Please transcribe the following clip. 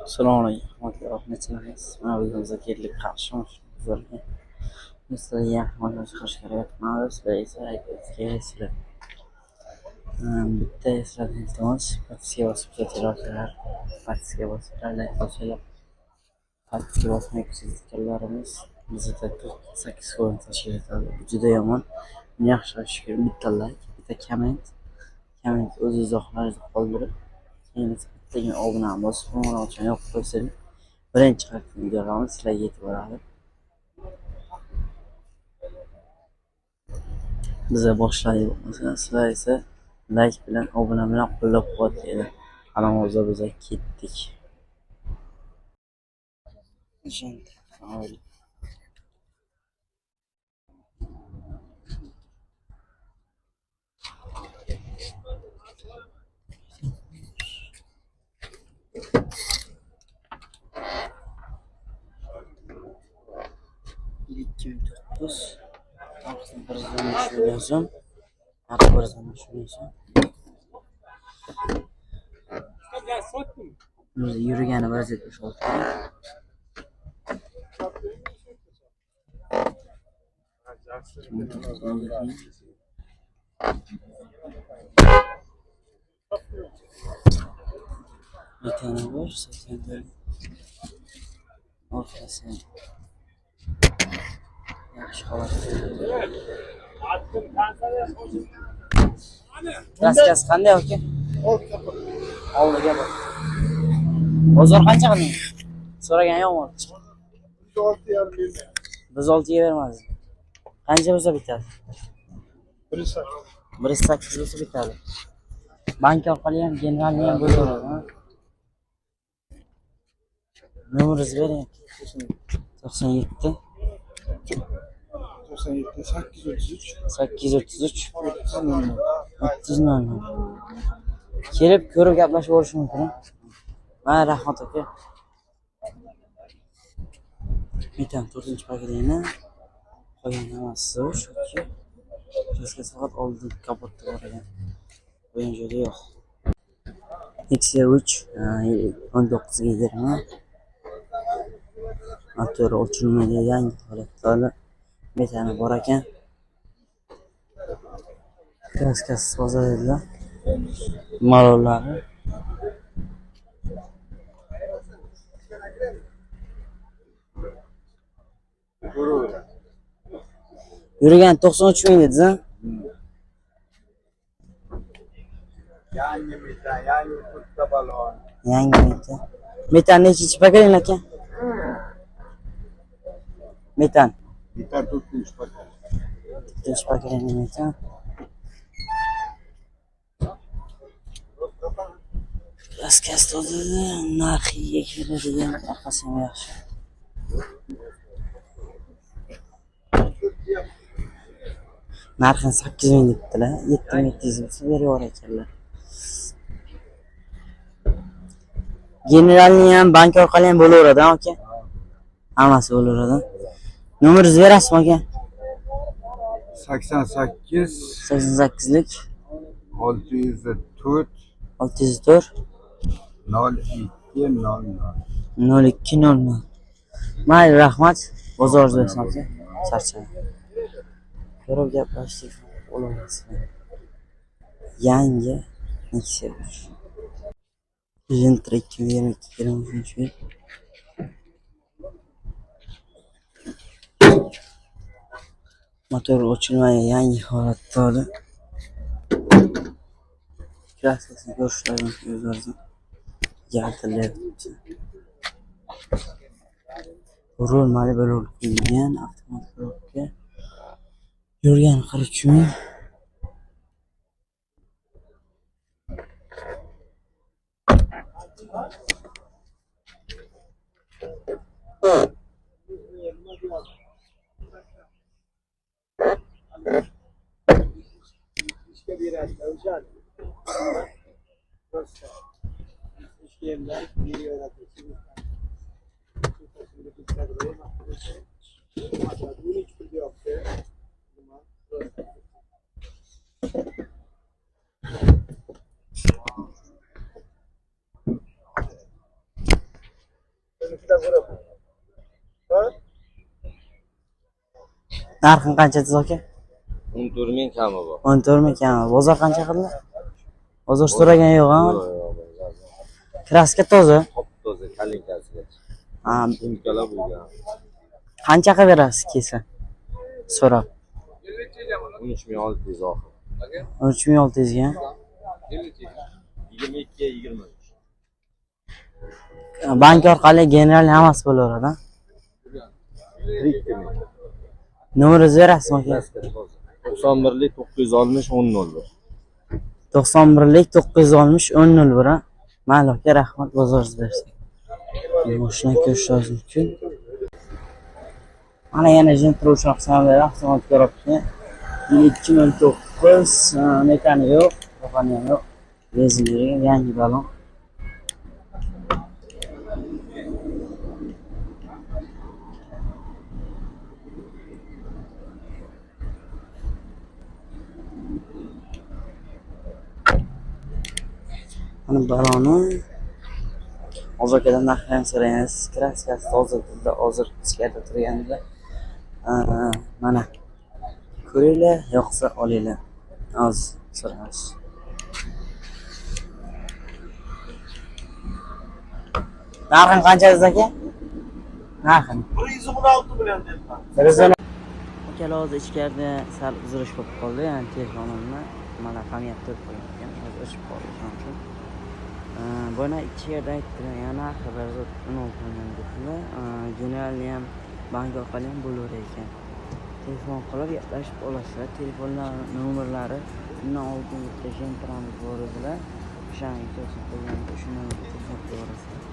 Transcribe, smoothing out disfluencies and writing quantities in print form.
Assalomu alaykum. Nasılsınız? Ağzınıza geldik karşımış. Mesela yaxshi xush ko'ryapmiz va esa aytayotgaysizlar. Bitta eslatib iltimos, pastga bosib ketinglar. Pastga bosiblar, pastga bosmay ketganlarimiz bizda 48 foiz tashkil etadi. Bu juda yomon. Yaxshi shukur bitta like, bitta komment o'z izohlaringizni qoldirib, keyin bittagina obunani bosib qo'ng'iroqchani yoqib qo'ysangiz birinchi qator videolarimiz sizlarga yetib boradi. Biza boshladik bo'lmasa, sizlar esa like bilan, obuna bilan qo'llab-quvvatlaydi. Qanaqa biza ketdik. İlk 2009 bir zaman şöyleyeceğim. Bir zaman şöyleyeceğim. Yürügeni biraz etmiş oldu. Bir tane var, 84. Ortası. Yaxshi holat. Gaskasi qanday aka? Oldiga bor. Bozor qancha qilding? So'ragan yo'qmi? Biz 6 ga beramiz. Qancha bo'lsa bitadi? 1.8 bo'lsa bitadi. Bank orqali ham generalni ham bo'laveradi. Nomeringizni bering. 97 833 300. Kelib ko'rib gaplashib olish mumkin. Mana rahmat aka. Bitam 4-paketini qo'ygan hammasi shuki. Bizga soat oldin kapotda bor ekan. O'yin joyi yo'q. Nexia 3 19 ga 20. Motor ochilmagan yangi holatda metani bor ekan. Gaskasi bozorlar. Malollari. Yurgan 93 ming dedingiz, ha? Yangi metan, yangi kurtda balon. Yangi metan. Metan nechinchi paketing aka? Metan. Metan 4-paket. 4-paketing metan. Gaskasi tozada narxiga keladigan orqasi ham yaxshi. Narxini 8 ming debdilar. 7.700 bo'lsa beraver ekanlar. Generalni ham bank orqali ham bo'laveradi, aka. Hammasi bo'laveradi. Nomeringizni berasizmi aka? 88 lik 604 604 0200. Mayli, rahmat. Bozoringiz bo'lsin aka. Charchadim. Ko'rib gaplashdik. O'lamiz. Yangi Nexia 3. Gentra 2022 yil. Motor ochilmagan yangi holatda edi. Kraskasini ko'rishlar mumkin o'zlaringiz. Yartilyapti. Rul Malibu qo'yilgan avtomat korobka. Yurgan 43 ming. Narxing qancha dedi aka? 14 ming kami bor. 14 ming kami. Bozor qancha qildi? Bozor so'ragan yo'q-a? Kraska toza. Top-toza kalinkasigacha. Ha, Sumkalar bo'lgan. qancha qilib berasiz kelsa? So'rab. 13600 oxir. 3600 ga. 22 23. Bank orqali general hammasi bo'laveradi. Nomeringizni berasizmi aka? 91lik 960 1001. 91lik 960 1001. Mayli aka, rahmat, bozoringiz bersin. Mashina ko'rishingiz mumkin. Mana yana jentrusha hisobida avtomat ko'ribdi. 2009 mekani yo'q, to'g'ani ham yo'q. Benzinli yangi balon. Mana baloni hozir akadan narxini so'raymiz. Kraskasi toza hozir ichkarida turganda. Mana ko'ringlar, yoqsa olinglar. Hozir so'raymiz. Narxini qancha dedi aka? Narxini 116 million debman. akalar hozir ichkarida sal uzilish bo'lib qoldi. Ya'ni telefonimni mana kamiyat turib qo'ygan ekan. Hozir o'chib qoldi shuning uchun. Buni ikki yerda aytdilar. Yana xabarda 16 million dedilar. Generalni ham bank orqali ham bo'laverar ekan. Telefon qilib gaplashib olasizlar. Telefonlar nomerlari undan oldin bitta jentramiz bor edilar. O'shani ko'rsatib qo'ygan, o'sha nomerga telefon qilaverasizlar.